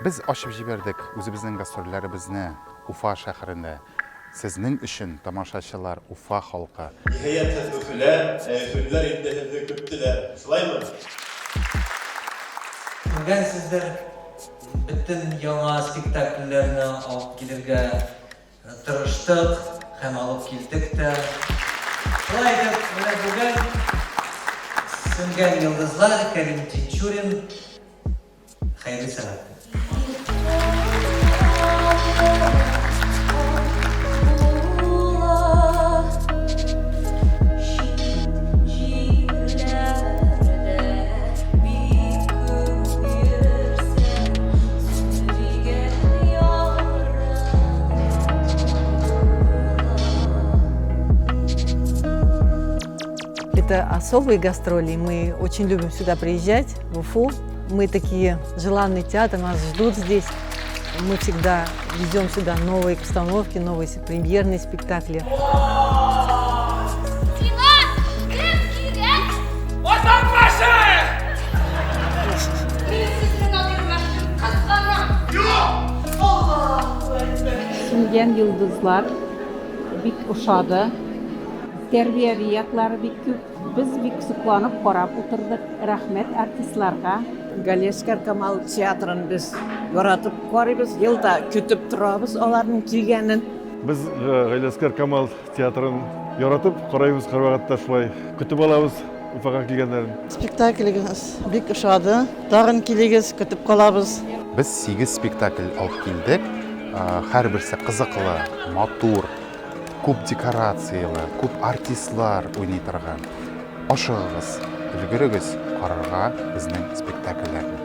Biz ашып җибәрдек үзебезнең гастрольләребезне Уфа шәһәрендә. Сезнең өчен тамашачылар, Уфа халкы. Ниһаять, Өфөләр инде һезне көттеләр. Шулаймы? Күргәнсездер, бөтен яңа спектакльләрне алып килергә тырыштык һәм алып килдек тә. Шулай итеп, менә бүген Сүнгән йолдызлар, Кәрим Тинчурин, хәйрле сәгать. Это особые гастроли, мы очень любим сюда приезжать, в Уфу. Мы такие желанный театр, нас ждут здесь. Мы всегда везем сюда новые постановки, новые премьерные спектакли. Сүнгән йолдызлар бик ошады. Тәрбиятләре бик күп. Без бик сокланып карап утырдык. Рәхмәт артистларга. Галиәскәр Камал театрын без яратып карыйбыз, елда көтеп торабыз аларның килгәнен. Biz Галиәскәр Камал театрын яратып карыйбыз, һәрвакытта шулай көтеп алабыз Уфага килгәннәрен. Спектакльгез бик ошады. Тагын килегез, көтеп калабыз. Biz 8 спектакль алып килдек. Һәрберсе кызыклы, матур, күп декорациялы, күп артистлар уйный торган. Ашыгыз, өлгерегез карарга безнең спектакльләрне.